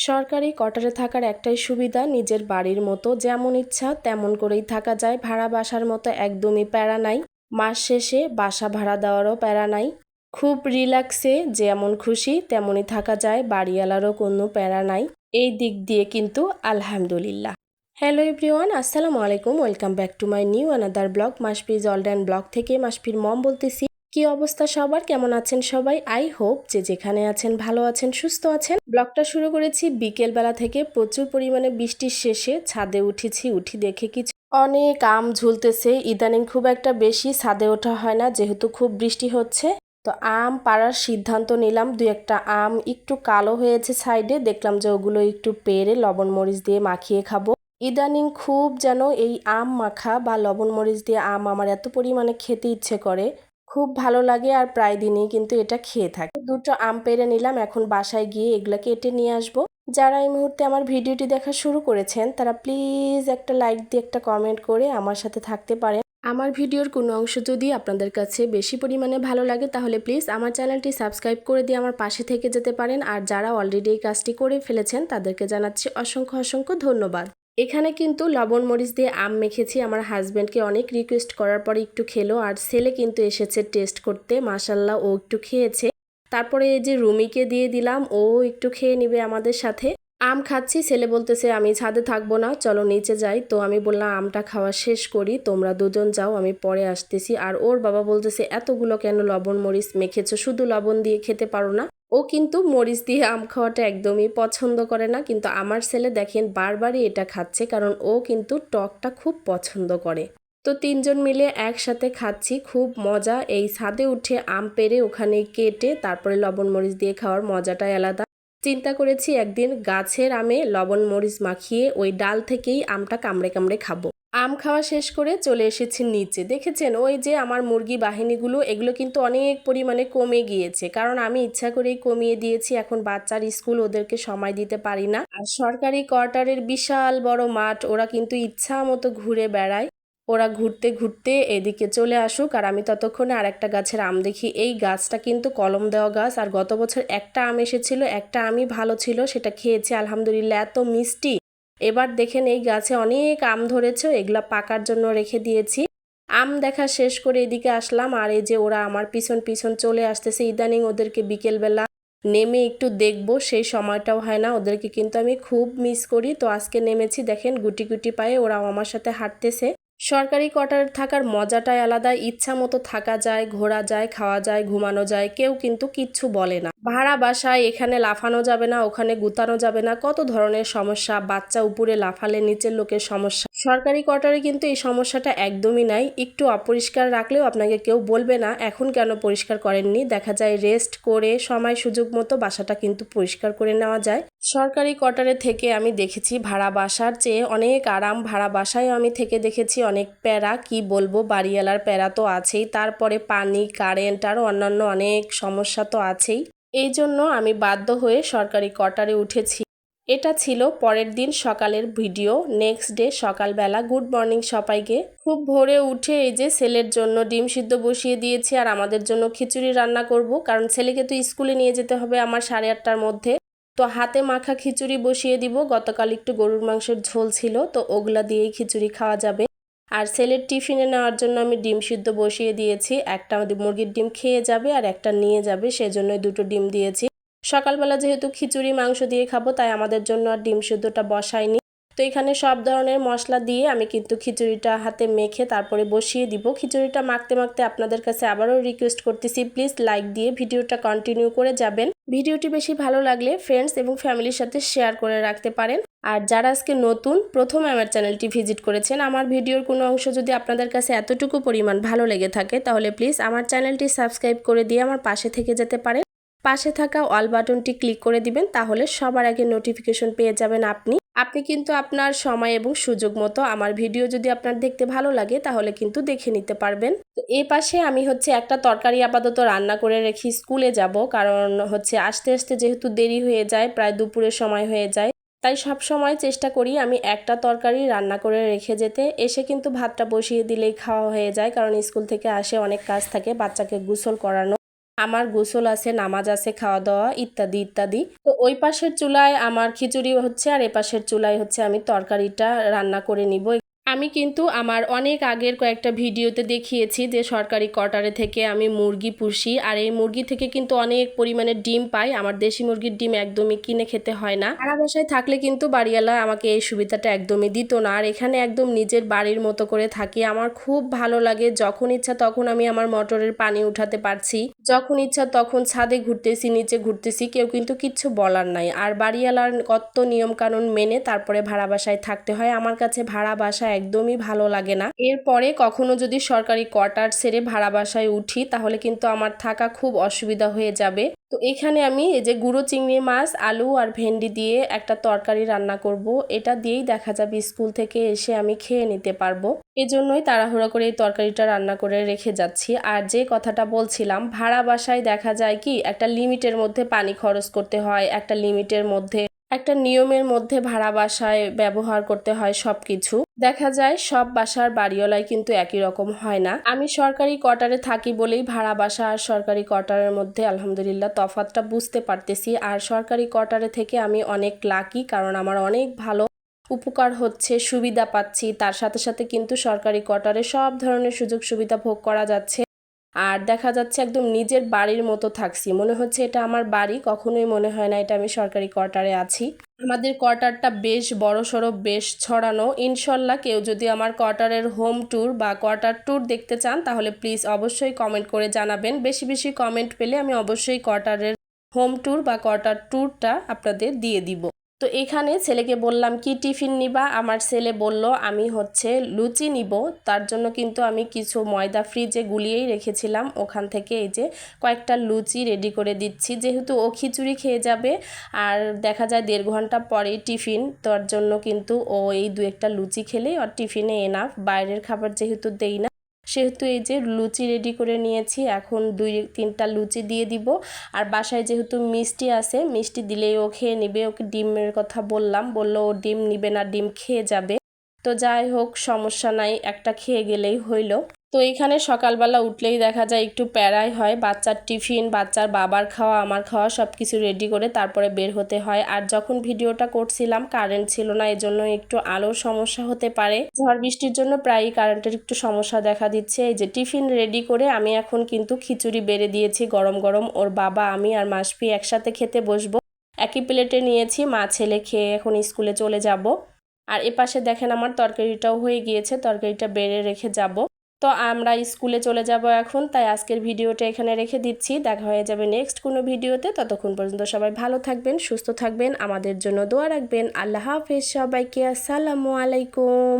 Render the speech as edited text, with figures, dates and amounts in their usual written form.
সরকারি কোয়ার্টারে থাকার একটাই সুবিধা, নিজের বাড়ির মতো যেমন ইচ্ছা তেমন করেই থাকা যায়। ভাড়া বাসার মতো একদমই প্যারা নাই। মাস শেষে বাসা ভাড়া দেওয়ারও প্যারা নাই। খুব রিল্যাক্সে যেমন খুশি তেমনই থাকা যায়, বাড়িওয়ালারও কোনো প্যারা নাই। এই দিক দিয়ে কিন্তু আলহামদুলিল্লাহ। হ্যালো এভরিওয়ান, আসসালামু আলাইকুম, welcome back to my new another blog. মাসফিজ অল্ড ব্লগ থেকে মাসফির মম বলতেছি। কি অবস্থা সবার, কেমন আছেন সবাই? আই হোপ যে যেখানে আছেন ভালো আছেন, সুস্থ আছেন। ব্লগটা শুরু করেছি বিকেল বেলা থেকে। প্রচুর পরিমাণে বৃষ্টির শেষে ছাদে উঠি দেখে কিছু অনেক আম ঝুলতেছে। ইদানিং খুব একটা বেশি ছাদে ওঠা হয় না, যেহেতু খুব বৃষ্টি হচ্ছে। তো আম পাড়ার সিদ্ধান্ত নিলাম। দুই একটা আম একটু কালো হয়েছে সাইডে, দেখলাম যে ওগুলো একটু পেড়ে লবণ মরিচ দিয়ে মাখিয়ে খাবো। ইদানিং খুব যেন এই আম মাখা বা লবণ মরিচ দিয়ে আম আমার এত পরিমাণে খেতে ইচ্ছে করে, খুব ভালো লাগে। আর প্রায় দিনই কিন্তু এটা খেয়ে থাকি। দুটো আম পেড়ে নিলাম, এখন বাসায় গিয়ে এগুলা কেটে নিয়ে আসবো। যারা এই মুহূর্তে আমার ভিডিওটি দেখা শুরু করেছেন তারা প্লিজ একটা লাইক দিয়ে একটা কমেন্ট করে আমার সাথে থাকতে পারেন। আমার ভিডিওর কোনো অংশ যদি আপনাদের কাছে বেশি পরিমাণে ভালো লাগে তাহলে প্লিজ আমার চ্যানেলটি সাবস্ক্রাইব করে দিয়ে আমার পাশে থেকে যেতে পারেন। আর যারা অলরেডি এই কাজটি করে ফেলেছেন তাদেরকে জানাচ্ছি অসংখ্য অসংখ্য ধন্যবাদ। এখানে কিন্তু লবণ মরিচ দিয়ে আম মেখেছি। আমার হাজব্যান্ডকে অনেক রিকোয়েস্ট করার পরে একটু খেলো, আর ছেলে কিন্তু এসেছে টেস্ট করতে। মাশাল্লাহ, ও একটু খেয়েছে। তারপরে এই যে রুমিকে দিয়ে দিলাম, ও একটু খেয়ে নিবে আমাদের সাথে। আম খাচ্ছি, ছেলে বলতেছে আমি ছাদে থাকবো না, চলো নিচে যাই। তো আমি বললাম আমটা খাওয়া শেষ করি, তোমরা দুজন যাও, আমি পরে আসতেছি। আর ওর বাবা বলতেছে এতগুলো কেন লবণ মরিচ মেখেছো, শুধু লবণ দিয়ে খেতে পারো না। ও কিন্তু মরিচ দিয়ে আম খাওয়াটা একদমই পছন্দ করে না, কিন্তু আমার ছেলে দেখেন বারবারই এটা খাচ্ছে, কারণ ও কিন্তু টকটা খুব পছন্দ করে। তো তিনজন মিলে একসাথে খাচ্ছি, খুব মজা। এই ছাদে উঠে আম পেড়ে ওখানে কেটে তারপরে লবণ মরিচ দিয়ে খাওয়ার মজাটাই আলাদা। চিন্তা করেছি একদিন গাছের আমে লবণ মরিচ মাখিয়ে ওই ডাল থেকেই আমটা কামড়ে কামড়ে খাবো। আম খাওয়া শেষ করে চলে এসেছি নিচে। দেখেছেন ওই যে আমার মুরগি বাহিনীগুলো, এগুলো কিন্তু অনেক পরিমাণে কমে গিয়েছে, কারণ আমি ইচ্ছা করেই কমিয়ে দিয়েছি। এখন বাচ্চার স্কুল, ওদেরকে সময় দিতে পারি না। আর সরকারি কোয়ার্টারের বিশাল বড় মাঠ, ওরা কিন্তু ইচ্ছা মতো ঘুরে বেড়ায়। ওরা ঘুরতে ঘুরতে এদিকে চলে আসুক, আর আমি ততক্ষণে আর একটা গাছের আম দেখি। এই গাছটা কিন্তু কলম দেওয়া গাছ, আর গত বছর একটা আম এসেছিল, একটা আমই ভালো ছিল, সেটা খেয়েছি আলহামদুলিল্লাহ, এত মিষ্টি। এবার দেখেন এই গাছে অনেক আম ধরেছে, এগুলা পাকার জন্য রেখে দিয়েছি। আম দেখা শেষ করে এদিকে আসলাম, আর এই যে ওরা আমার পিছন পিছন চলে আসতেছে। ইদানিং ওদেরকে বিকেলবেলা নেমে একটু দেখবো সেই সময়টাও হয় না, ওদেরকে কিন্তু আমি খুব মিস করি। তো আজকে নেমেছি, দেখেন গুটি গুটি পায়ে ওরাও আমার সাথে হাঁটতেছে। সরকারি কোয়ার্টারে থাকার মজাটাই আলাদা, ইচ্ছা মতো থাকা যায়, ঘোরা যায়, খাওয়া যায়, ঘুমানো যায়, কেউ কিন্তু কিচ্ছু বলে না। ভাড়া বাসায় এখানে লাফানো যাবে না, ওখানে গুতানো যাবে না, কত ধরনের সমস্যা। বাচ্চা উপরে লাফালে নিচের লোকের সমস্যা। সরকারি কোয়ার্টারে কিন্তু এই সমস্যাটা একদমই নাই। একটু অপরিষ্কার রাখলেও আপনাকে কেউ বলবে না এখন কেন পরিষ্কার করেননি। দেখা যায় রেস্ট করে সময় সুযোগ মতো বাসাটা কিন্তু পরিষ্কার করে নেওয়া যায়। সরকারি কোয়ার্টারে থেকে আমি দেখেছি ভাড়া বাসার চেয়ে অনেক আরাম। ভাড়া বাসায় আমি থেকে দেখেছি অনেক প্যারা, কি বলবো, বাড়িওয়ালার প্যারা তো আছেই, তারপরে পানি, কারেন্ট, আরও অন্যান্য অনেক সমস্যা তো আছেই। এই জন্য আমি বাধ্য হয়ে সরকারি কোয়ার্টারে উঠেছি। এটা ছিল পরের দিন সকালের ভিডিও। নেক্সট ডে সকালবেলা। গুড মর্নিং সবাইকে। খুব ভোরে উঠে এই যে ছেলের জন্য ডিম সিদ্ধ বসিয়ে দিয়েছি, আর আমাদের জন্য খিচুড়ি রান্না করব, কারণ ছেলেকে তো স্কুলে নিয়ে যেতে হবে আমার 8:30টার মধ্যে। তো হাতে মাখা খিচুড়ি বসিয়ে দিব। গতকাল একটু গরুর মাংসের ঝোল ছিল, তো ওগুলা দিয়েই খিচুড়ি খাওয়া যাবে। আর ছেলের টিফিনে নেওয়ার জন্য আমি ডিম সিদ্ধ বসিয়ে দিয়েছি। একটা মুরগির ডিম খেয়ে যাবে আর একটা নিয়ে যাবে, সেজন্য দুটো ডিম দিয়েছি। সকালবেলা যেহেতু খিচুড়ি মাংস দিয়ে খাবো, তাই আমাদের জন্য আর ডিম সিদ্ধটা বসাইনি। তো এখানে সব ধরনের মশলা দিয়ে আমি কিন্তু খিচুড়িটা হাতে মেখে তারপরে বসিয়ে দিব। খিচুড়িটা মাখতে মাখতে আপনাদের কাছে আবারও রিকোয়েস্ট করতেছি, প্লিজ লাইক দিয়ে ভিডিওটা কন্টিনিউ করে যাবেন। ভিডিওটি বেশি ভালো লাগলে ফ্রেন্ডস এবং ফ্যামিলির সাথে শেয়ার করে রাখতে পারেন। আর যারা আজকে নতুন প্রথম আমার চ্যানেলটি ভিজিট করেছেন, আমার ভিডিওর কোনো অংশ যদি আপনাদের কাছে এতটুকু পরিমাণ ভালো লেগে থাকে তাহলে প্লিজ আমার চ্যানেলটি সাবস্ক্রাইব করে দিয়ে আমার পাশে থেকে যেতে পারেন। পাশে থাকা অল বাটনটি ক্লিক করে দিবেন, তাহলে সবার আগে নোটিফিকেশন পেয়ে যাবেন আপনি কিন্তু আপনার সময় এবং সুযোগ মতো আমার ভিডিও যদি আপনার দেখতে ভালো লাগে তাহলে কিন্তু দেখে নিতে পারবেন। তো এই পাশে আমি একটা তরকারি আপাতত রান্না করে রেখে স্কুলে যাব, কারণ আসতে আসতে যেহেতু দেরি হয়ে যায়, প্রায় দুপুরের সময় হয়ে যায়, তাই সব সময় চেষ্টা করি আমি একটা তরকারি রান্না করে রেখে যেতে। এসে কিন্তু ভাতটা বসিয়ে দিলেই খাওয়া হয়ে যায়, কারণ স্কুল থেকে আসে অনেক কাজ থাকে, বাচ্চাকে গোসল করানো, আমার গোসল আছে, নামাজ আছে, খাওয়া দাওয়া ইত্যাদি ইত্যাদি। তো ওই পাশের চুলায় আমার খিচুড়ি হচ্ছে আর এ পাশের চুলায় হচ্ছে আমি তরকারিটা রান্না করে নিব। আমি কিন্তু আমার অনেক আগের কয়েকটা ভিডিওতে দেখিয়েছি যে সরকারি কোয়ার্টারে থেকে আমি মুরগি পুষি, আর এই মুরগি থেকে কিন্তু অনেক পরিমাণে ডিম পাই। আমার দেশি মুরগির ডিম একদমই কিনে খেতে হয় না। ভাড়া বাসায় থাকলে কিন্তু বাড়িওয়ালা আমাকে এই সুবিধাটা একদমই দিত না, আর এখানে একদম নিজের বাড়ির মতো করে থাকি। আমার খুব ভালো লাগে, যখন ইচ্ছা তখন আমি আমার মোটরের পানি উঠাতে পারছি, যখন ইচ্ছা তখন ছাদে ঘুরতেছি, নিচে ঘুরতেছি, কেউ কিন্তু কিচ্ছু বলার নাই। আর বাড়িওয়ালার কত নিয়ম কানুন মেনে তারপরে ভাড়া বাসায় থাকতে হয়। আমার কাছে ভাড়া বাসা একদমই ভালো লাগে না। এরপরে কখনো যদি সরকারি কোয়ার্টার ছেড়ে ভাড়া বাসায় উঠি তাহলে কিন্তু আমার থাকা খুব অসুবিধা হয়ে যাবে। তো এখানে আমি এই যে গুঁড়ো চিংড়ি মাছ, আলু আর ভেন্ডি দিয়ে একটা তরকারি রান্না করব। এটা দিয়েই দেখা যাবে স্কুল থেকে এসে আমি খেয়ে নিতে পারবো। এজন্যই তাড়াহুড়া করে এই তরকারিটা রান্না করে রেখে যাচ্ছি। আর যে কথাটা বলছিলাম, ভাড়া বাসায় দেখা যায় কি একটা লিমিটের মধ্যে পানি খরচ করতে হয়, একটা লিমিটের মধ্যে একটা নিয়মের মধ্যে ভাড়া বাসায় ব্যবহার করতে হয় সবকিছু। দেখা যায় সব বাসার বাড়িওয়ালাই কিন্তু একই রকম হয় না। আমি সরকারি কোয়ার্টারে থাকি বলেই ভাড়া বাসা আর সরকারি কোয়ার্টারের মধ্যে আলহামদুলিল্লাহ তফাৎটা বুঝতে পারতেছি। আর সরকারি কোয়ার্টারে থেকে আমি অনেক লাকি, কারণ আমার অনেক ভালো উপকার হচ্ছে, সুবিধা পাচ্ছি। তার সাথে সাথে কিন্তু সরকারি কোয়ার্টারে সব ধরনের সুযোগ সুবিধা ভোগ করা যাচ্ছে। আর দেখা যাচ্ছে একদম নিজের বাড়ির মতো থাকছি, মনে হচ্ছে এটা আমার বাড়ি। কখনোই মনে হয় না এটা আমি সরকারি কোয়ার্টারে আছি। আমাদের কোয়ার্টারটা বেশ বড়সড়, বেশ ছড়ানো। ইনশাল্লাহ কেউ যদি আমার কোয়ার্টারের হোম ট্যুর বা কোয়ার্টার ট্যুর দেখতে চান তাহলে প্লিজ অবশ্যই কমেন্ট করে জানাবেন। বেশি বেশি কমেন্ট পেলে আমি অবশ্যই কোয়ার্টারের হোম ট্যুর বা কোয়ার্টার ট্যুরটা আপনাদের দিয়ে দিব। তো এখানে ছেলেকে বললাম কি টিফিন নিবা, আমার ছেলে বলল আমি হচ্ছে লুচি নিব। তার জন্য কিন্তু আমি কিছু ময়দা ফ্রিজে গুলিয়েই রেখেছিলাম, ওখান থেকে এই যে কয়েকটা লুচি রেডি করে দিচ্ছি। যেহেতু ও খিচুড়ি খেয়ে যাবে আর দেখা যায় 1.5 ঘন্টা পরে টিফিন, তার জন্য কিন্তু ও এই 2-1টা লুচি খেলেই ওর টিফিনে এনাফ। বাইরের খাবার যেহেতু দেই না সেহেতু এই যে লুচি রেডি করে নিয়েছি, এখন 2-3টা লুচি দিয়ে দিব। আর বাসায় যেহেতু মিষ্টি আছে, মিষ্টি দিলেই ও খেয়ে নেবে। ওকে ডিমের কথা বললাম, বললো ও ডিম নিবে না, ডিম খেয়ে যাবে। তো যাই হোক, সমস্যা নাই, একটা খেয়ে গেলেই হইল। তো এখানে সকালবেলা উঠলেই দেখা যায় একটু প্যারাই হয়। বাচ্চার টিফিন, বাচ্চার বাবার খাওয়া, আমার খাওয়া সব কিছু রেডি করে তারপরে বের হতে হয়। আর যখন ভিডিওটা করছিলাম কারেন্ট ছিল না, এজন্য একটু আলোর সমস্যা হতে পারে। ঝড় বৃষ্টির জন্য প্রায়ই কারেন্টের একটু সমস্যা দেখা দিচ্ছে। এই যে টিফিন রেডি করে আমি এখন কিন্তু খিচুড়ি বেড়ে দিয়েছি গরম গরম। ওর বাবা, আমি আর মাসপি একসাথে খেতে বসবো। একই প্লেটে নিয়েছি, মা ছেলে খেয়ে এখন স্কুলে চলে যাব। আর এপাশে দেখেন আমার তরকারিটাও হয়ে গিয়েছে, তরকারিটা বেড়ে রেখে যাব। তো আমরা স্কুলে চলে যাব এখন, তাই আজকের ভিডিওটা এখানে রেখে দিচ্ছি। দেখা হয়ে যাবে নেক্সট কোনো ভিডিওতে। ততক্ষণ পর্যন্ত সবাই ভালো থাকবেন, সুস্থ থাকবেন, আমাদের জন্য দোয়া রাখবেন। আল্লাহ হাফেজ সবাইকে, আসসালামু আলাইকুম।